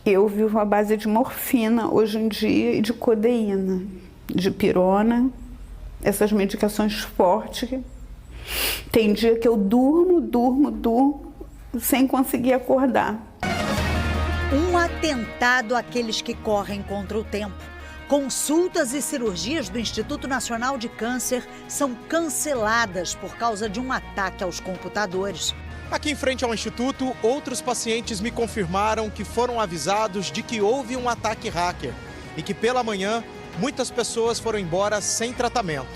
Eu vivo à base de morfina hoje em dia e de codeína, de pirona, essas medicações fortes. Tem dia que eu durmo sem conseguir acordar. Um atentado àqueles que correm contra o tempo. Consultas e cirurgias do Instituto Nacional de Câncer são canceladas por causa de um ataque aos computadores. Aqui em frente ao Instituto, outros pacientes me confirmaram que foram avisados de que houve um ataque hacker e que pela manhã muitas pessoas foram embora sem tratamento.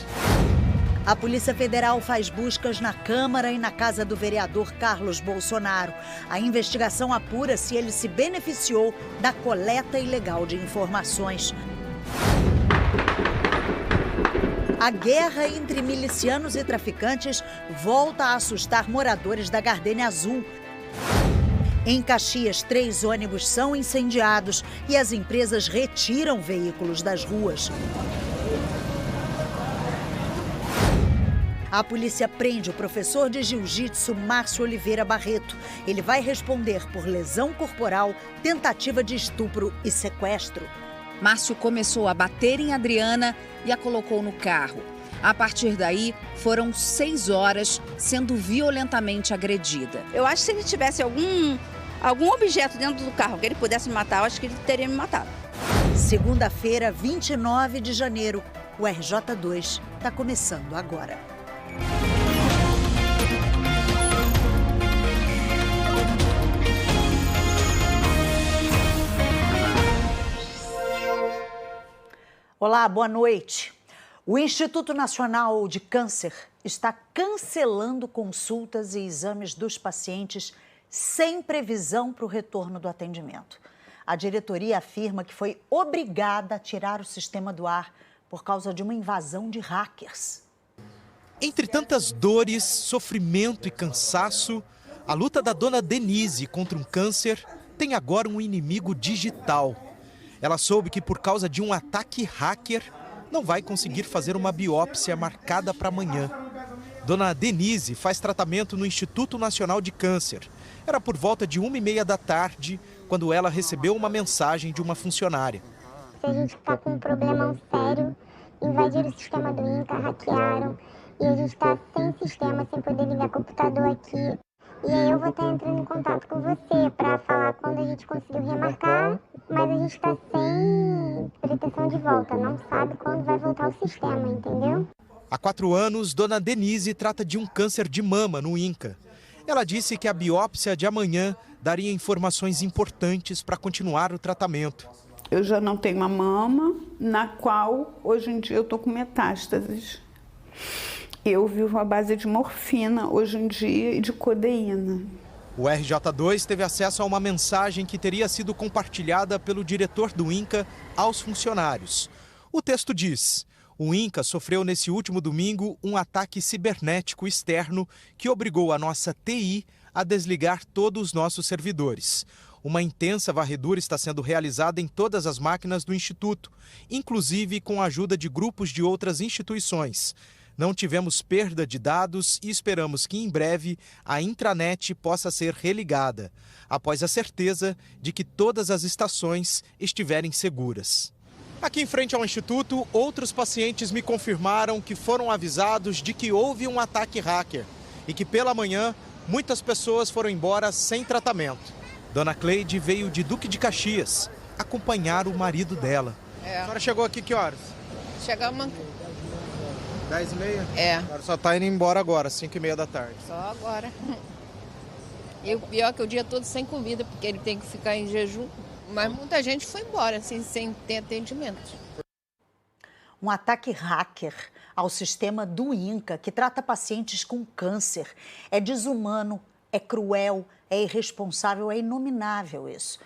A Polícia Federal faz buscas na Câmara e na casa do vereador Carlos Bolsonaro. A investigação apura se ele se beneficiou da coleta ilegal de informações. A guerra entre milicianos e traficantes volta a assustar moradores da Gardênia Azul. Em Caxias, 3 ônibus são incendiados e as empresas retiram veículos das ruas. A polícia prende o professor de jiu-jitsu Márcio Oliveira Barreto. Ele vai responder por lesão corporal, tentativa de estupro e sequestro. Márcio começou a bater em Adriana e a colocou no carro. A partir daí, foram 6 horas sendo violentamente agredida. Eu acho que se ele tivesse algum objeto dentro do carro que ele pudesse me matar, eu acho que ele teria me matado. Segunda-feira, 29 de janeiro, o RJ2 está começando agora. Olá, boa noite. O Instituto Nacional de Câncer está cancelando consultas e exames dos pacientes sem previsão para o retorno do atendimento. A diretoria afirma que foi obrigada a tirar o sistema do ar por causa de uma invasão de hackers. Entre tantas dores, sofrimento e cansaço, a luta da dona Denise contra um câncer tem agora um inimigo digital. Ela soube que por causa de um ataque hacker, não vai conseguir fazer uma biópsia marcada para amanhã. Dona Denise faz tratamento no Instituto Nacional de Câncer. Era por volta de 1h30 da tarde, quando ela recebeu uma mensagem de uma funcionária. A gente está com um problemão sério, invadiram o sistema do INCA, hackearam, e a gente está sem sistema, sem poder ligar computador aqui. E aí eu vou estar entrando em contato com você para falar quando a gente conseguiu remarcar, mas a gente está sem pretensão de volta, não sabe quando vai voltar o sistema, entendeu? Há 4 anos, Dona Denise trata de um câncer de mama no INCA. Ela disse que a biópsia de amanhã daria informações importantes para continuar o tratamento. Eu já não tenho uma mama, na qual hoje em dia eu estou com metástases. Eu vivo à base de morfina hoje em dia e de codeína. O RJ2 teve acesso a uma mensagem que teria sido compartilhada pelo diretor do INCA aos funcionários. O texto diz: o INCA sofreu nesse último domingo um ataque cibernético externo que obrigou a nossa TI a desligar todos os nossos servidores. Uma intensa varredura está sendo realizada em todas as máquinas do Instituto, inclusive com a ajuda de grupos de outras instituições. Não tivemos perda de dados e esperamos que em breve a intranet possa ser religada, após a certeza de que todas as estações estiverem seguras. Aqui em frente ao Instituto, outros pacientes me confirmaram que foram avisados de que houve um ataque hacker e que pela manhã muitas pessoas foram embora sem tratamento. Dona Cleide veio de Duque de Caxias acompanhar o marido dela. A senhora chegou aqui que horas? Chegamos 10h30? É. A senhora só está indo embora agora, 5h30 da tarde. Só agora. E o pior é que o dia todo sem comida, porque ele tem que ficar em jejum. Mas muita gente foi embora, assim, sem ter atendimento. Um ataque hacker ao sistema do INCA, que trata pacientes com câncer. É desumano, é cruel, é irresponsável, é inominável isso.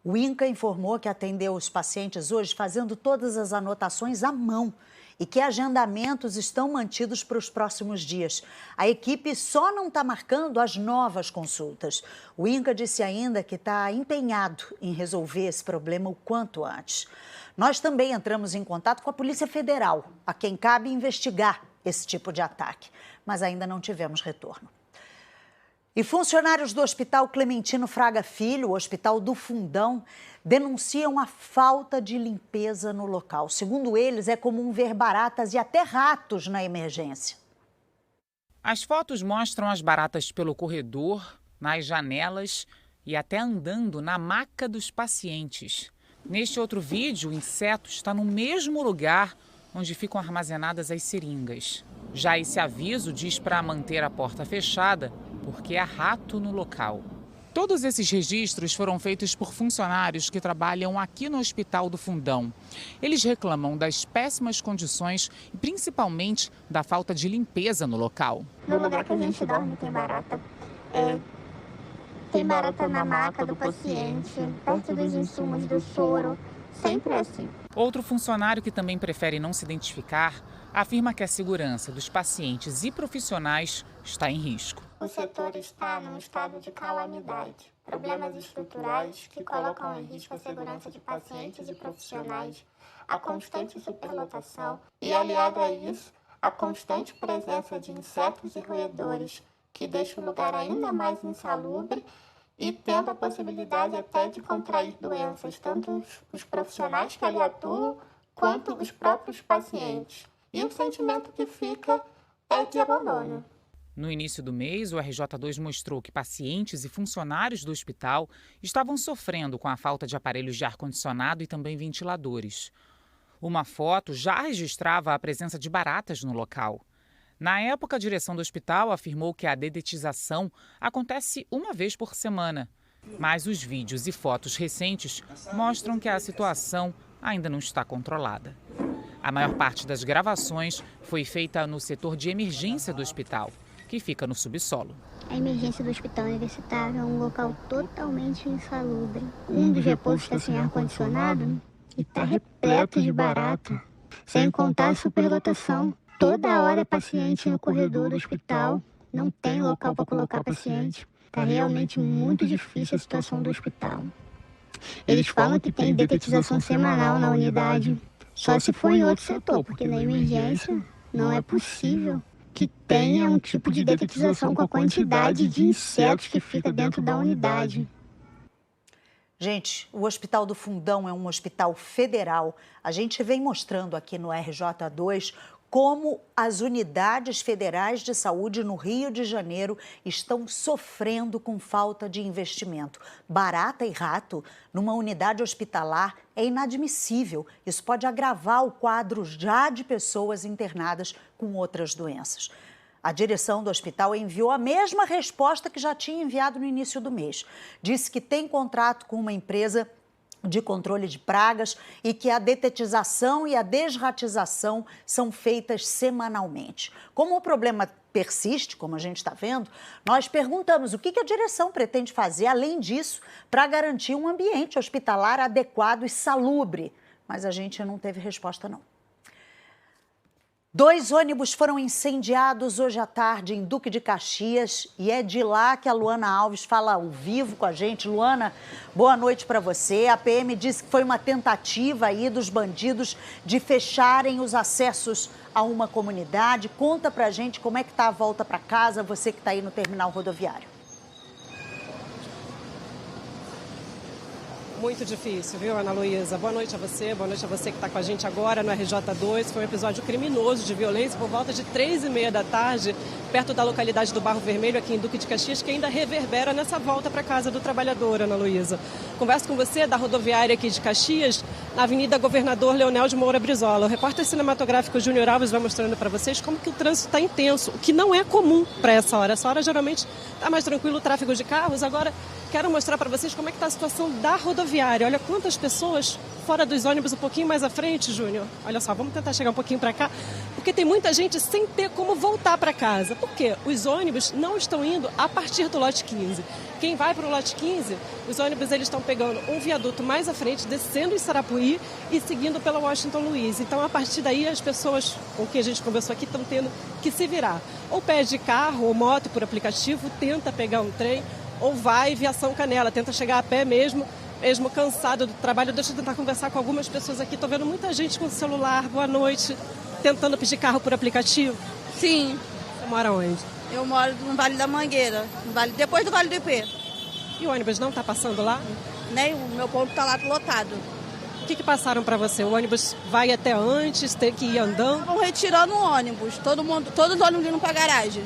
O INCA informou que atendeu os pacientes hoje fazendo todas as anotações à mão e que agendamentos estão mantidos para os próximos dias. A equipe só não está marcando as novas consultas. O INCA disse ainda que está empenhado em resolver esse problema o quanto antes. Nós também entramos em contato com a Polícia Federal, a quem cabe investigar esse tipo de ataque, mas ainda não tivemos retorno. E funcionários do Hospital Clementino Fraga Filho, o Hospital do Fundão, denunciam a falta de limpeza no local. Segundo eles, é comum ver baratas e até ratos na emergência. As fotos mostram as baratas pelo corredor, nas janelas e até andando na maca dos pacientes. Neste outro vídeo, o inseto está no mesmo lugar onde ficam armazenadas as seringas. Já esse aviso diz para manter a porta fechada, porque há rato no local. Todos esses registros foram feitos por funcionários que trabalham aqui no Hospital do Fundão. Eles reclamam das péssimas condições e principalmente da falta de limpeza no local. No lugar que a gente dorme tem barata. Tem barata na maca do paciente, perto dos insumos do soro, sempre assim. Outro funcionário que também prefere não se identificar afirma que a segurança dos pacientes e profissionais está em risco. O setor está num estado de calamidade. Problemas estruturais que colocam em risco a segurança de pacientes e profissionais, a constante superlotação e, aliado a isso, a constante presença de insetos e roedores que deixa o lugar ainda mais insalubre e tendo a possibilidade até de contrair doenças, tanto os profissionais que ali atuam, quanto os próprios pacientes. E o sentimento que fica é de abandono. No início do mês, o RJ2 mostrou que pacientes e funcionários do hospital estavam sofrendo com a falta de aparelhos de ar-condicionado e também ventiladores. Uma foto já registrava a presença de baratas no local. Na época, a direção do hospital afirmou que a dedetização acontece uma vez por semana. Mas os vídeos e fotos recentes mostram que a situação ainda não está controlada. A maior parte das gravações foi feita no setor de emergência do hospital, que fica no subsolo. A emergência do hospital universitário é um local totalmente insalubre. Um dos repousos está sem ar-condicionado e está repleto de barata, sem contar a superlotação. Toda hora é paciente no corredor do hospital, não tem local para colocar paciente. Está realmente muito difícil a situação do hospital. Eles falam que tem detetização semanal na unidade, só se for em outro setor, porque na emergência não é possível que tenha um tipo de detetização com a quantidade de insetos que fica dentro da unidade. Gente, o Hospital do Fundão é um hospital federal. A gente vem mostrando aqui no RJ2 como as unidades federais de saúde no Rio de Janeiro estão sofrendo com falta de investimento. Barata e rato numa unidade hospitalar é inadmissível. Isso pode agravar o quadro já de pessoas internadas com outras doenças. A direção do hospital enviou a mesma resposta que já tinha enviado no início do mês. Disse que tem contrato com uma empresa de controle de pragas e que a detetização e a desratização são feitas semanalmente. Como o problema persiste, como a gente está vendo, nós perguntamos o que a direção pretende fazer, além disso, para garantir um ambiente hospitalar adequado e salubre. Mas a gente não teve resposta, não. 2 ônibus foram incendiados hoje à tarde em Duque de Caxias e é de lá que a Luana Alves fala ao vivo com a gente. Luana, boa noite para você. A PM disse que foi uma tentativa aí dos bandidos de fecharem os acessos a uma comunidade. Conta pra gente como é que tá a volta para casa, você que está aí no terminal rodoviário. Muito difícil, viu, Ana Luísa? Boa noite a você que está com a gente agora no RJ2. Foi um episódio criminoso de violência por volta de 3h30 da tarde, perto da localidade do Barro Vermelho, aqui em Duque de Caxias, que ainda reverbera nessa volta para casa do trabalhador, Ana Luísa. Converso com você da rodoviária aqui de Caxias, na Avenida Governador Leonel de Moura Brizola. O repórter cinematográfico Júnior Alves vai mostrando para vocês como que o trânsito está intenso, o que não é comum para essa hora. Essa hora geralmente está mais tranquilo o tráfego de carros. Agora quero mostrar para vocês como é que está a situação da rodoviária. Olha quantas pessoas fora dos ônibus um pouquinho mais à frente, Júnior. Olha só, vamos tentar chegar um pouquinho para cá, porque tem muita gente sem ter como voltar para casa. Por quê? Os ônibus não estão indo a partir do lote 15. Quem vai para o lote 15, os ônibus eles estão pegando um viaduto mais à frente, descendo em Sarapuí e seguindo pela Washington Luiz. Então, a partir daí, as pessoas com quem a gente conversou aqui estão tendo que se virar. Ou pede carro ou moto por aplicativo, tenta pegar um trem, ou vai via Ação Canela, tenta chegar a pé mesmo cansado do trabalho. Deixa eu tentar conversar com algumas pessoas aqui. Estou vendo muita gente com celular, boa noite, tentando pedir carro por aplicativo. Sim. Você mora onde? Eu moro no Vale da Mangueira, depois do Vale do Ipê. E o ônibus não está passando lá? Né? O meu ponto está lá lotado. O que passaram para você? O ônibus vai até antes, tem que ir andando? Vão retirando o ônibus, todos os ônibus indo para a garagem.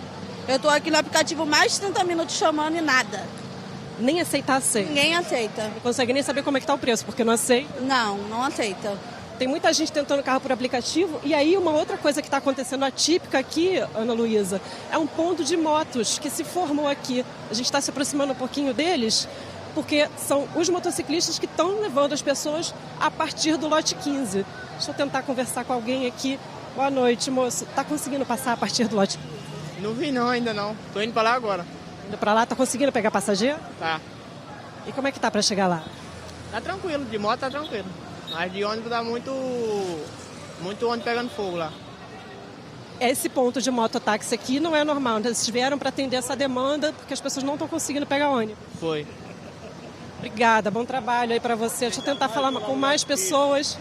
Eu estou aqui no aplicativo mais de 30 minutos chamando e nada. Nem aceitar aceita? Ninguém aceita. Não consegue nem saber como é que está o preço, porque não aceita? Não aceita. Tem muita gente tentando carro por aplicativo. E aí uma outra coisa que está acontecendo atípica aqui, Ana Luísa, é um ponto de motos que se formou aqui. A gente está se aproximando um pouquinho deles, porque são os motociclistas que estão levando as pessoas a partir do lote 15. Deixa eu tentar conversar com alguém aqui. Boa noite, moço. Está conseguindo passar a partir do lote 15? Não vi não, ainda não. Tô indo para lá agora. Indo para lá, está conseguindo pegar passageiro? Tá. E como é que tá para chegar lá? Tá tranquilo, de moto tá tranquilo. Mas de ônibus dá muito ônibus pegando fogo lá. Esse ponto de mototáxi aqui não é normal. Eles vieram para atender essa demanda porque as pessoas não estão conseguindo pegar ônibus. Foi. Obrigada, bom trabalho aí para você. Deixa eu tentar falar com mais pessoas.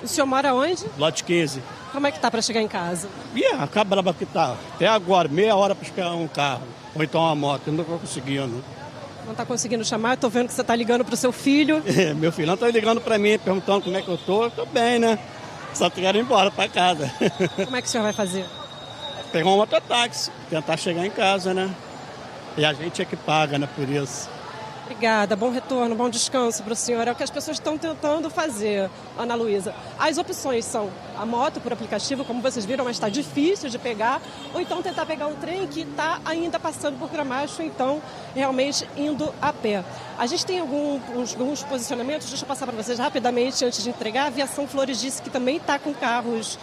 O senhor mora onde? Lote 15. Como é que tá para chegar em casa? A braba que tá. Até agora, meia hora para esperar um carro. Ou então uma moto, eu não tô conseguindo. Não está conseguindo chamar? Estou vendo que você está ligando para o seu filho. Meu filhão está ligando para mim, perguntando como é que eu tô. Tô bem, né? Só quero ir embora para casa. Como é que o senhor vai fazer? Pegar um mototáxi, tentar chegar em casa, né? E a gente é que paga, né, por isso. Obrigada, bom retorno, bom descanso para o senhor. É o que as pessoas estão tentando fazer, Ana Luísa. As opções são a moto por aplicativo, como vocês viram, mas está difícil de pegar, ou então tentar pegar um trem que está ainda passando por Gramacho, ou então realmente indo a pé. A gente tem alguns posicionamentos, deixa eu passar para vocês rapidamente antes de entregar. A Aviação Flores disse que também está com carros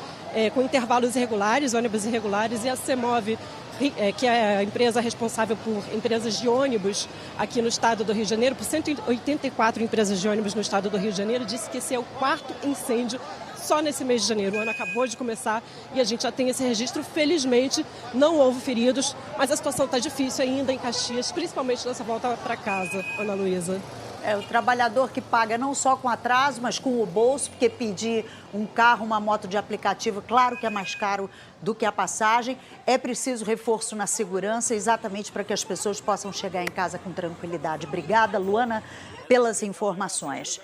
com intervalos irregulares, ônibus irregulares, e a CEMOV, que é a empresa responsável por empresas de ônibus aqui no estado do Rio de Janeiro, por 184 empresas de ônibus no estado do Rio de Janeiro, disse que esse é o 4º incêndio só nesse mês de janeiro. O ano acabou de começar e a gente já tem esse registro. Felizmente, não houve feridos, mas a situação está difícil ainda em Caxias, principalmente nessa volta para casa, Ana Luísa. É o trabalhador que paga não só com atraso, mas com o bolso, porque pedir um carro, uma moto de aplicativo, claro que é mais caro do que a passagem. É preciso reforço na segurança, exatamente para que as pessoas possam chegar em casa com tranquilidade. Obrigada, Luana, pelas informações.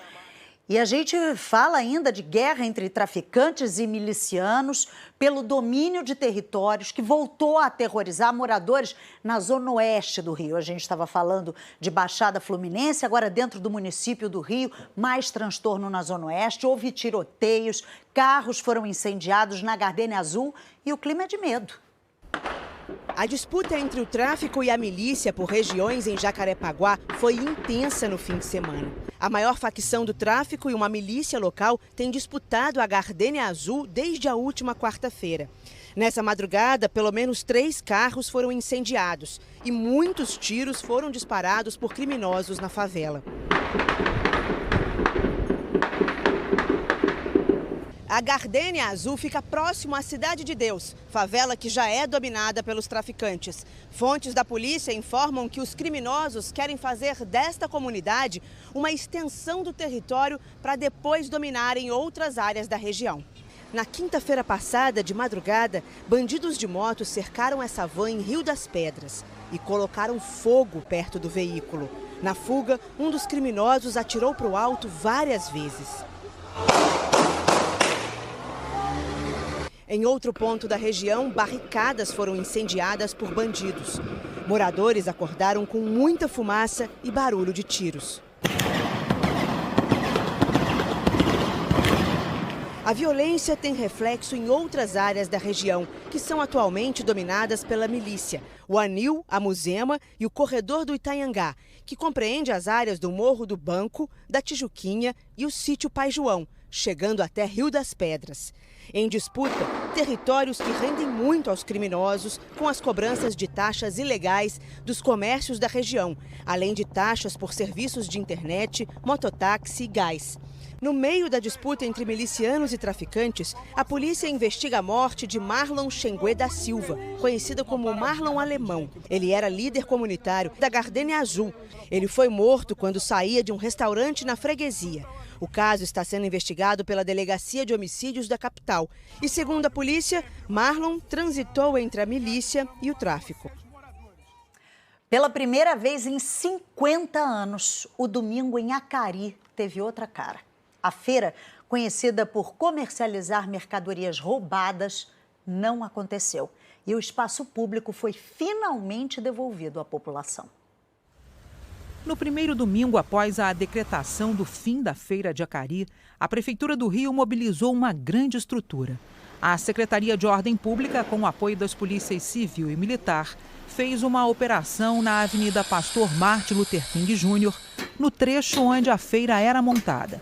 E a gente fala ainda de guerra entre traficantes e milicianos pelo domínio de territórios que voltou a aterrorizar moradores na zona oeste do Rio. A gente estava falando de Baixada Fluminense, agora dentro do município do Rio, mais transtorno na zona oeste. Houve tiroteios, carros foram incendiados na Gardênia Azul e o clima é de medo. A disputa entre o tráfico e a milícia por regiões em Jacarepaguá foi intensa no fim de semana. A maior facção do tráfico e uma milícia local têm disputado a Gardênia Azul desde a última quarta-feira. Nessa madrugada, pelo menos 3 carros foram incendiados e muitos tiros foram disparados por criminosos na favela. A Gardênia Azul fica próximo à Cidade de Deus, favela que já é dominada pelos traficantes. Fontes da polícia informam que os criminosos querem fazer desta comunidade uma extensão do território para depois dominarem outras áreas da região. Na quinta-feira passada, de madrugada, bandidos de moto cercaram essa van em Rio das Pedras e colocaram fogo perto do veículo. Na fuga, um dos criminosos atirou para o alto várias vezes. Em outro ponto da região, barricadas foram incendiadas por bandidos. Moradores acordaram com muita fumaça e barulho de tiros. A violência tem reflexo em outras áreas da região, que são atualmente dominadas pela milícia. O Anil, a Muzema e o Corredor do Itanhangá, que compreende as áreas do Morro do Banco, da Tijuquinha e o Sítio Pai João, chegando até Rio das Pedras. Em disputa, territórios que rendem muito aos criminosos com as cobranças de taxas ilegais dos comércios da região, além de taxas por serviços de internet, mototáxi e gás. No meio da disputa entre milicianos e traficantes, a polícia investiga a morte de Marlon Xengue da Silva, conhecido como Marlon Alemão. Ele era líder comunitário da Gardenia Azul. Ele foi morto quando saía de um restaurante na freguesia. O caso está sendo investigado pela Delegacia de Homicídios da capital. E segundo a polícia, Marlon transitou entre a milícia e o tráfico. Pela primeira vez em 50 anos, o domingo em Acari teve outra cara. A feira, conhecida por comercializar mercadorias roubadas, não aconteceu. E o espaço público foi finalmente devolvido à população. No primeiro domingo após a decretação do fim da feira de Acari, a Prefeitura do Rio mobilizou uma grande estrutura. A Secretaria de Ordem Pública, com o apoio das polícias civil e militar, fez uma operação na Avenida Pastor Martin Luther King Jr., no trecho onde a feira era montada.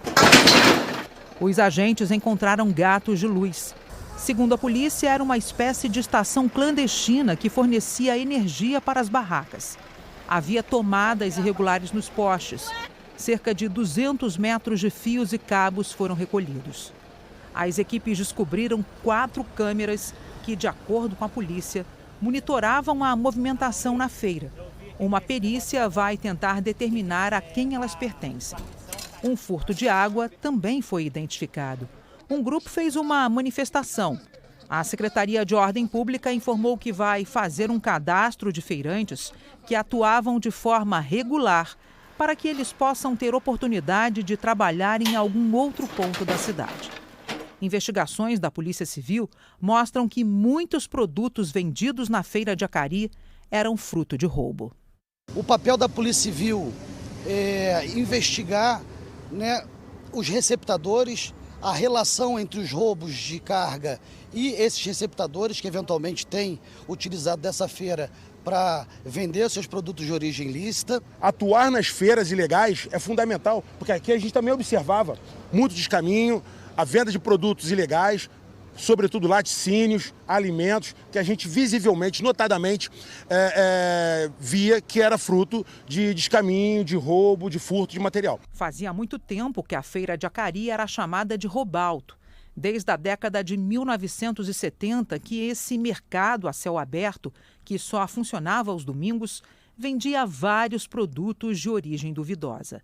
Os agentes encontraram gatos de luz. Segundo a polícia, era uma espécie de estação clandestina que fornecia energia para as barracas. Havia tomadas irregulares nos postes. Cerca de 200 metros de fios e cabos foram recolhidos. As equipes descobriram 4 câmeras que, de acordo com a polícia, monitoravam a movimentação na feira. Uma perícia vai tentar determinar a quem elas pertencem. Um furto de água também foi identificado. Um grupo fez uma manifestação. A Secretaria de Ordem Pública informou que vai fazer um cadastro de feirantes que atuavam de forma regular para que eles possam ter oportunidade de trabalhar em algum outro ponto da cidade. Investigações da Polícia Civil mostram que muitos produtos vendidos na feira de Acari eram fruto de roubo. O papel da Polícia Civil é investigar, os receptadores, a relação entre os roubos de carga e esses receptadores que eventualmente têm utilizado dessa feira para vender seus produtos de origem ilícita. Atuar nas feiras ilegais é fundamental, porque aqui a gente também observava muito descaminho, a venda de produtos ilegais, sobretudo laticínios, alimentos, que a gente visivelmente, notadamente, via que era fruto de descaminho, de roubo, de furto de material. Fazia muito tempo que a feira de Acari era chamada de roubalto. Desde a década de 1970, que esse mercado a céu aberto, que só funcionava aos domingos, vendia vários produtos de origem duvidosa.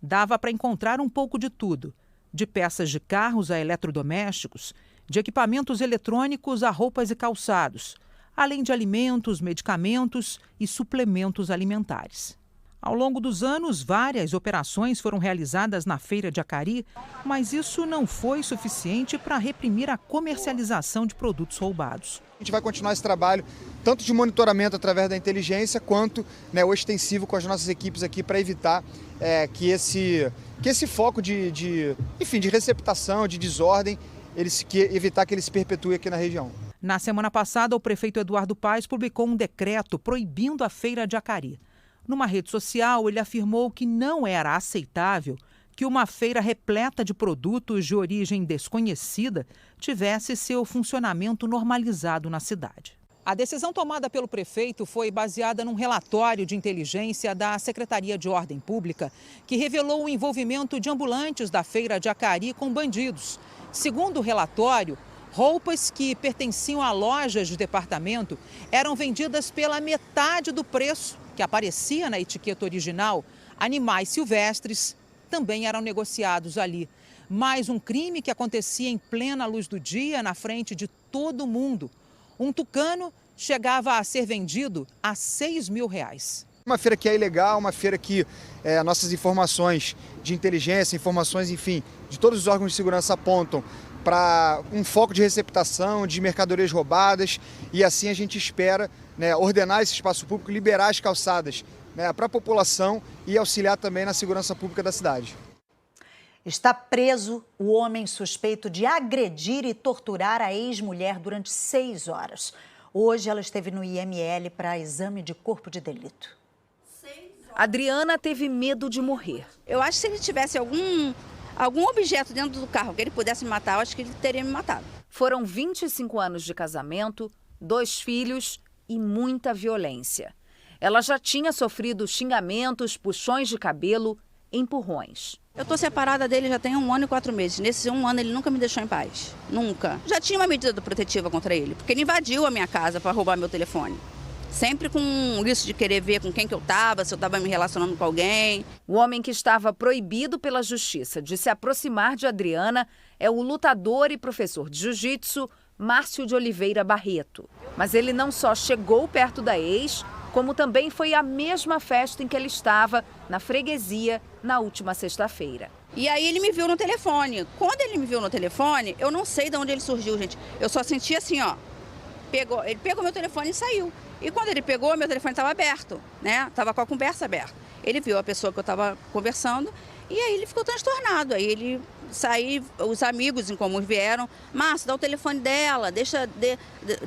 Dava para encontrar um pouco de tudo, de peças de carros a eletrodomésticos, de equipamentos eletrônicos a roupas e calçados, além de alimentos, medicamentos e suplementos alimentares. Ao longo dos anos, várias operações foram realizadas na feira de Acari, mas isso não foi suficiente para reprimir a comercialização de produtos roubados. A gente vai continuar esse trabalho, tanto de monitoramento através da inteligência, quanto o extensivo com as nossas equipes aqui para evitar que esse foco de receptação, de desordem, evitar que ele se perpetue aqui na região. Na semana passada, o prefeito Eduardo Paes publicou um decreto proibindo a feira de Acari. Numa rede social, ele afirmou que não era aceitável que uma feira repleta de produtos de origem desconhecida tivesse seu funcionamento normalizado na cidade. A decisão tomada pelo prefeito foi baseada num relatório de inteligência da Secretaria de Ordem Pública, que revelou o envolvimento de ambulantes da feira de Acari com bandidos. Segundo o relatório, roupas que pertenciam a lojas de departamento eram vendidas pela metade do preço que aparecia na etiqueta original. Animais silvestres também eram negociados ali. Mais um crime que acontecia em plena luz do dia, na frente de todo mundo. Um tucano chegava a ser vendido a R$6 mil. Uma feira que é ilegal, uma feira que nossas informações de inteligência, informações, enfim, de todos os órgãos de segurança apontam para um foco de receptação, de mercadorias roubadas, e assim a gente espera ordenar esse espaço público, liberar as calçadas para a população e auxiliar também na segurança pública da cidade. Está preso o homem suspeito de agredir e torturar a ex-mulher durante 6 horas. Hoje ela esteve no IML para exame de corpo de delito. Adriana teve medo de morrer. Eu acho que se ele tivesse algum objeto dentro do carro que ele pudesse me matar, eu acho que ele teria me matado. Foram 25 anos de casamento, 2 filhos e muita violência. Ela já tinha sofrido xingamentos, puxões de cabelo empurrões. Eu tô separada dele já tem 1 ano e 4 meses. Nesse 1 ano ele nunca me deixou em paz. Nunca. Já tinha uma medida protetiva contra ele, porque ele invadiu a minha casa para roubar meu telefone. Sempre com isso de querer ver com quem que eu estava, se eu estava me relacionando com alguém. O homem que estava proibido pela justiça de se aproximar de Adriana é o lutador e professor de jiu-jitsu Márcio de Oliveira Barreto. Mas ele não só chegou perto da ex, como também foi à mesma festa em que ele estava, na freguesia, na última sexta-feira. E aí ele me viu no telefone. Quando ele me viu no telefone, eu não sei de onde ele surgiu, gente. Eu só senti assim, ó. Ele pegou meu telefone e saiu. E quando ele pegou, meu telefone estava aberto, né? Estava com a conversa aberta. Ele viu a pessoa que eu estava conversando e aí ele ficou transtornado. Aí ele saiu, os amigos em comum vieram. Márcio, dá o telefone dela, deixa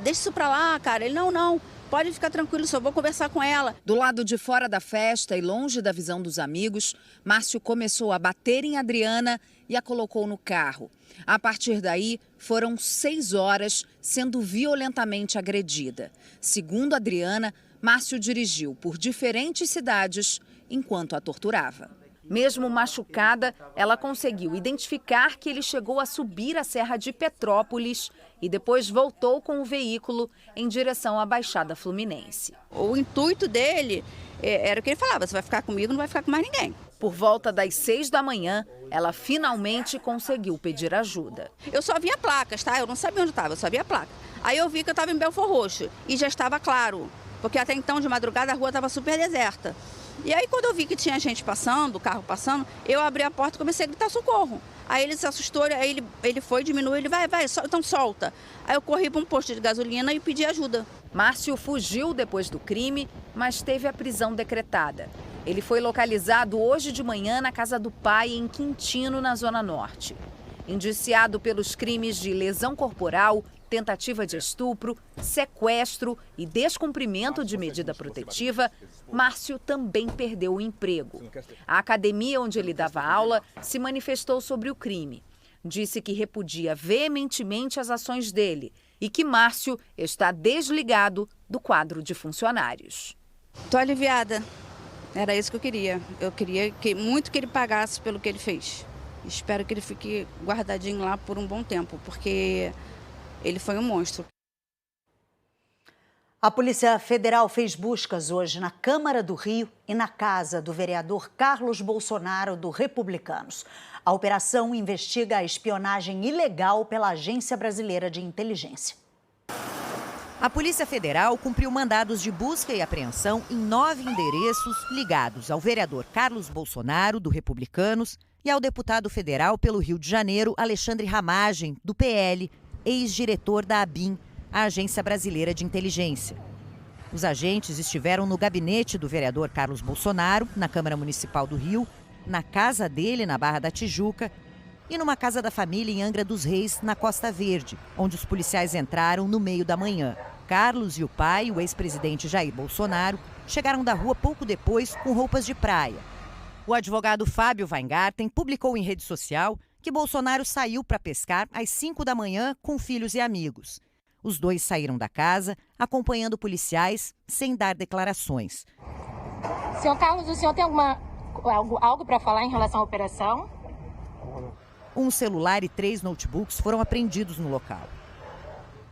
isso pra lá, cara. Ele, não. Pode ficar tranquilo, só vou conversar com ela. Do lado de fora da festa e longe da visão dos amigos, Márcio começou a bater em Adriana e a colocou no carro. A partir daí, foram 6 horas sendo violentamente agredida. Segundo Adriana, Márcio dirigiu por diferentes cidades enquanto a torturava. Mesmo machucada, ela conseguiu identificar que ele chegou a subir a Serra de Petrópolis e depois voltou com o veículo em direção à Baixada Fluminense. O intuito dele era o que ele falava, você vai ficar comigo, não vai ficar com mais ninguém. Por volta das 6 da manhã, ela finalmente conseguiu pedir ajuda. Eu só via placas, tá? Eu não sabia onde estava, eu só via placa. Aí eu vi que eu estava em Belfor Roxo e já estava claro, porque até então de madrugada a rua estava super deserta. E aí quando eu vi que tinha gente passando, carro passando, eu abri a porta e comecei a gritar socorro. Aí ele se assustou, aí ele foi, diminuiu, ele vai, então solta. Aí eu corri para um posto de gasolina e pedi ajuda. Márcio fugiu depois do crime, mas teve a prisão decretada. Ele foi localizado hoje de manhã na casa do pai, em Quintino, na Zona Norte. Indiciado pelos crimes de lesão corporal, tentativa de estupro, sequestro e descumprimento de medida protetiva, Márcio também perdeu o emprego. A academia onde ele dava aula se manifestou sobre o crime. Disse que repudia veementemente as ações dele e que Márcio está desligado do quadro de funcionários. Estou aliviada. Era isso que eu queria. Eu queria muito que ele pagasse pelo que ele fez. Espero que ele fique guardadinho lá por um bom tempo, porque ele foi um monstro. A Polícia Federal fez buscas hoje na Câmara do Rio e na casa do vereador Carlos Bolsonaro, do Republicanos. A operação investiga a espionagem ilegal pela Agência Brasileira de Inteligência. A Polícia Federal cumpriu mandados de busca e apreensão em 9 endereços ligados ao vereador Carlos Bolsonaro, do Republicanos, e ao deputado federal pelo Rio de Janeiro, Alexandre Ramagem, do PL, ex-diretor da ABIN, a Agência Brasileira de Inteligência. Os agentes estiveram no gabinete do vereador Carlos Bolsonaro, na Câmara Municipal do Rio, na casa dele, na Barra da Tijuca, e numa casa da família em Angra dos Reis, na Costa Verde, onde os policiais entraram no meio da manhã. Carlos e o pai, o ex-presidente Jair Bolsonaro, chegaram da rua pouco depois com roupas de praia. O advogado Fábio Weingarten publicou em rede social que Bolsonaro saiu para pescar às 5 da manhã com filhos e amigos. Os dois saíram da casa, acompanhando policiais, sem dar declarações. Senhor Carlos, o senhor tem algo para falar em relação à operação? Um celular e 3 notebooks foram apreendidos no local.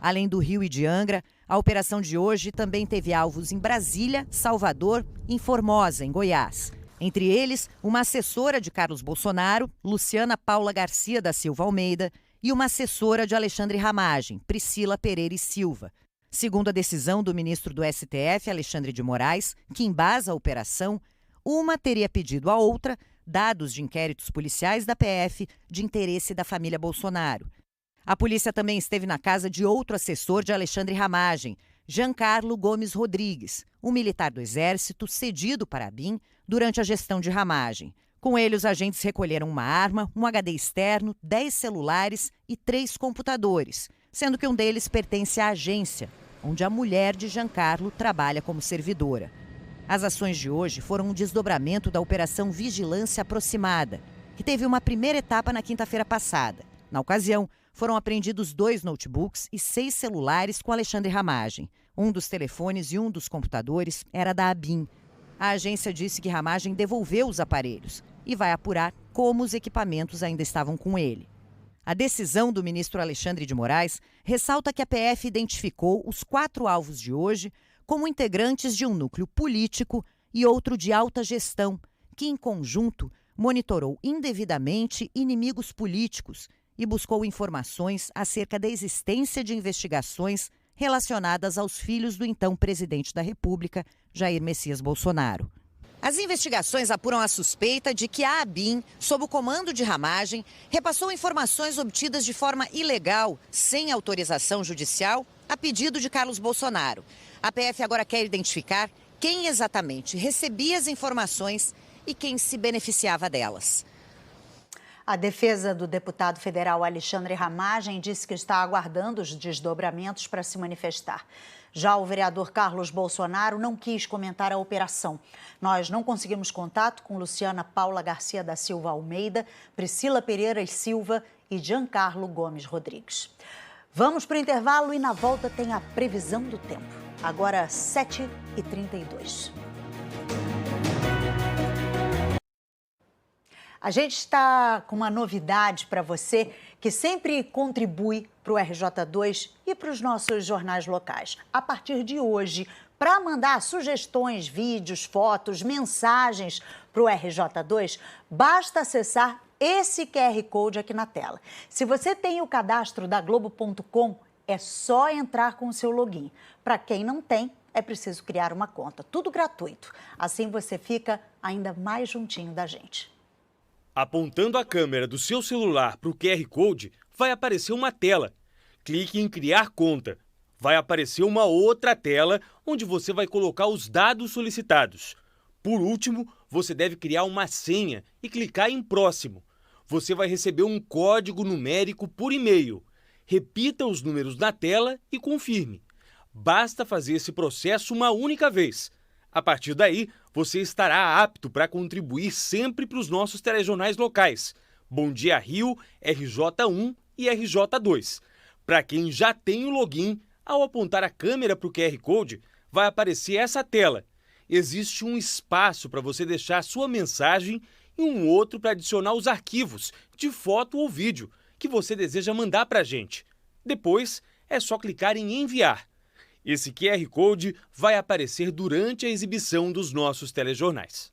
Além do Rio e de Angra, a operação de hoje também teve alvos em Brasília, Salvador e em Formosa, em Goiás. Entre eles, uma assessora de Carlos Bolsonaro, Luciana Paula Garcia da Silva Almeida, e uma assessora de Alexandre Ramagem, Priscila Pereira e Silva. Segundo a decisão do ministro do STF, Alexandre de Moraes, que embasa a operação, uma teria pedido à outra dados de inquéritos policiais da PF de interesse da família Bolsonaro. A polícia também esteve na casa de outro assessor de Alexandre Ramagem, Giancarlo Gomes Rodrigues, um militar do Exército cedido para a ABIN durante a gestão de Ramagem. Com ele, os agentes recolheram uma arma, um HD externo, 10 celulares e 3 computadores, sendo que um deles pertence à agência, onde a mulher de Giancarlo trabalha como servidora. As ações de hoje foram um desdobramento da Operação Vigilância Aproximada, que teve uma primeira etapa na quinta-feira passada. Na ocasião, foram apreendidos 2 notebooks e 6 celulares com Alexandre Ramagem. Um dos telefones e um dos computadores era da ABIN. A agência disse que Ramagem devolveu os aparelhos e vai apurar como os equipamentos ainda estavam com ele. A decisão do ministro Alexandre de Moraes ressalta que a PF identificou os 4 alvos de hoje como integrantes de um núcleo político e outro de alta gestão, que, em conjunto, monitorou indevidamente inimigos políticos e buscou informações acerca da existência de investigações relacionadas aos filhos do então presidente da República, Jair Messias Bolsonaro. As investigações apuram a suspeita de que a ABIN, sob o comando de Ramagem, repassou informações obtidas de forma ilegal, sem autorização judicial, a pedido de Carlos Bolsonaro. A PF agora quer identificar quem exatamente recebia as informações e quem se beneficiava delas. A defesa do deputado federal Alexandre Ramagem disse que está aguardando os desdobramentos para se manifestar. Já o vereador Carlos Bolsonaro não quis comentar a operação. Nós não conseguimos contato com Luciana Paula Garcia da Silva Almeida, Priscila Pereira e Silva e Giancarlo Gomes Rodrigues. Vamos para o intervalo e na volta tem a previsão do tempo. Agora 7h32. A gente está com uma novidade para você que sempre contribui para o RJ2 e para os nossos jornais locais. A partir de hoje, para mandar sugestões, vídeos, fotos, mensagens para o RJ2, basta acessar esse QR Code aqui na tela. Se você tem o cadastro da Globo.com, é só entrar com o seu login. Para quem não tem, é preciso criar uma conta. Tudo gratuito. Assim você fica ainda mais juntinho da gente. Apontando a câmera do seu celular para o QR Code, vai aparecer uma tela. Clique em Criar Conta. Vai aparecer uma outra tela onde você vai colocar os dados solicitados. Por último, você deve criar uma senha e clicar em Próximo. Você vai receber um código numérico por e-mail. Repita os números na tela e confirme. Basta fazer esse processo uma única vez. A partir daí, você estará apto para contribuir sempre para os nossos telejornais locais. Bom Dia Rio, RJ1 e RJ2. Para quem já tem o login, ao apontar a câmera para o QR Code, vai aparecer essa tela. Existe um espaço para você deixar sua mensagem e um outro para adicionar os arquivos de foto ou vídeo que você deseja mandar para a gente. Depois, é só clicar em Enviar. Esse QR Code vai aparecer durante a exibição dos nossos telejornais.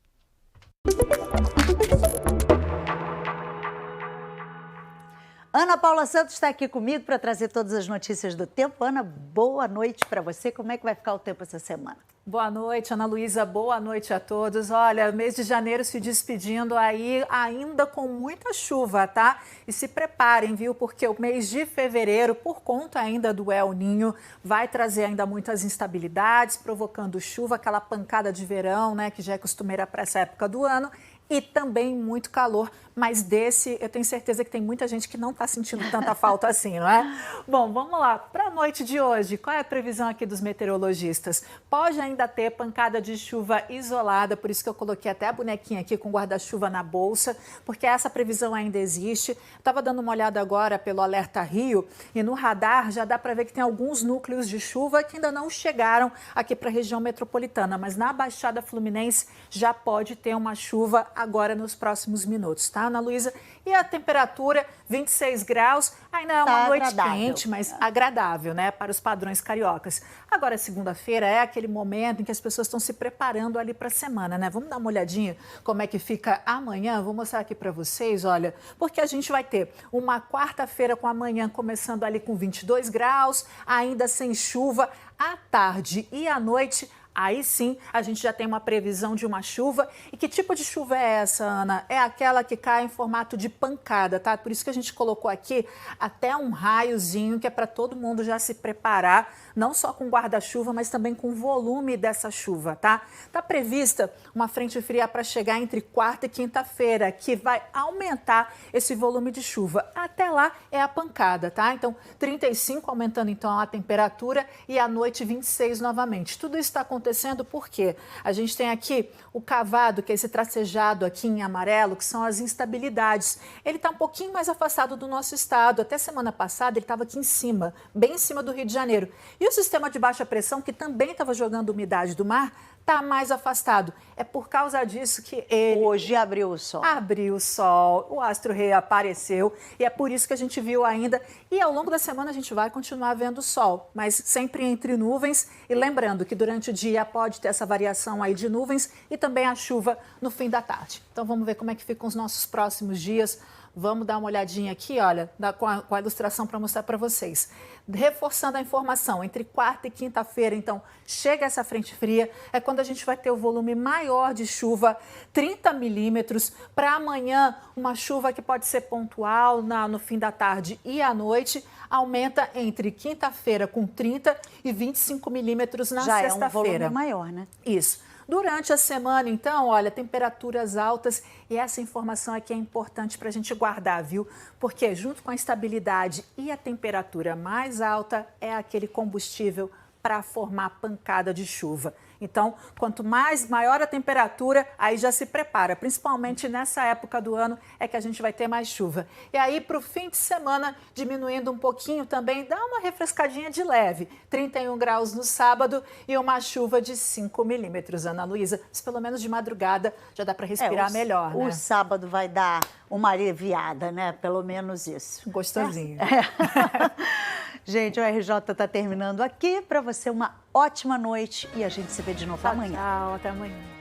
Ana Paula Santos está aqui comigo para trazer todas as notícias do tempo. Ana, boa noite para você. Como é que vai ficar o tempo essa semana? Boa noite, Ana Luísa. Boa noite a todos. Olha, mês de janeiro se despedindo aí ainda com muita chuva, tá? E se preparem, viu? Porque o mês de fevereiro, por conta ainda do El Niño, vai trazer ainda muitas instabilidades, provocando chuva, aquela pancada de verão, né? Que já é costumeira para essa época do ano. E também muito calor, mas desse eu tenho certeza que tem muita gente que não está sentindo tanta falta assim, não é? Bom, vamos lá. Para a noite de hoje, qual é a previsão aqui dos meteorologistas? Pode ainda ter pancada de chuva isolada, por isso que eu coloquei até a bonequinha aqui com guarda-chuva na bolsa, porque essa previsão ainda existe. Estava dando uma olhada agora pelo Alerta Rio e no radar já dá para ver que tem alguns núcleos de chuva que ainda não chegaram aqui para a região metropolitana, mas na Baixada Fluminense já pode ter uma chuva agora nos próximos minutos, tá, Ana Luísa? E a temperatura, 26 graus, ainda é uma noite quente, mas agradável, né, para os padrões cariocas. Agora, segunda-feira é aquele momento em que as pessoas estão se preparando ali para a semana, né? Vamos dar uma olhadinha como é que fica amanhã? Vou mostrar aqui para vocês, olha, porque a gente vai ter uma quarta-feira com amanhã começando ali com 22 graus, ainda sem chuva, à tarde e à noite. Aí sim, a gente já tem uma previsão de uma chuva. E que tipo de chuva é essa, Ana? É aquela que cai em formato de pancada, tá? Por isso que a gente colocou aqui até um raiozinho, que é para todo mundo já se preparar, não só com guarda-chuva, mas também com o volume dessa chuva, tá? Tá prevista uma frente fria para chegar entre quarta e quinta-feira, que vai aumentar esse volume de chuva. Até lá é a pancada, tá? Então, 35 aumentando então a temperatura e à noite 26 novamente. Tudo isso está acontecendo porque a gente tem aqui o cavado, que é esse tracejado aqui em amarelo, que são as instabilidades. Ele está um pouquinho mais afastado do nosso estado. Até semana passada ele estava aqui em cima, bem em cima do Rio de Janeiro. E o sistema de baixa pressão, que também estava jogando umidade do mar, está mais afastado. É por causa disso que ele... Hoje abriu o sol. Abriu o sol, o astro-rei apareceu e é por isso que a gente viu ainda. E ao longo da semana a gente vai continuar vendo o sol, mas sempre entre nuvens. E lembrando que durante o dia pode ter essa variação aí de nuvens e também a chuva no fim da tarde. Então vamos ver como é que ficam os nossos próximos dias. Vamos dar uma olhadinha aqui, olha, com a ilustração para mostrar para vocês. Reforçando a informação, entre quarta e quinta-feira, então, chega essa frente fria, é quando a gente vai ter o volume maior de chuva, 30 milímetros. Para amanhã, uma chuva que pode ser pontual no fim da tarde e à noite, aumenta entre quinta-feira com 30 e 25 milímetros na sexta-feira. Já é um volume maior, né? Isso. Durante a semana, então, olha, temperaturas altas e essa informação aqui é importante para a gente guardar, viu? Porque junto com a estabilidade e a temperatura mais alta é aquele combustível para formar pancada de chuva. Então, quanto maior a temperatura, aí já se prepara, principalmente nessa época do ano é que a gente vai ter mais chuva. E aí, para o fim de semana, diminuindo um pouquinho também, dá uma refrescadinha de leve, 31 graus no sábado e uma chuva de 5 milímetros, Ana Luísa. Mas pelo menos de madrugada já dá para respirar melhor, né? O sábado vai dar uma aliviada, né? Pelo menos isso. Gostosinho. Gente, o RJ está terminando aqui. Para você, uma ótima noite e a gente se vê de novo amanhã. Tchau, até amanhã.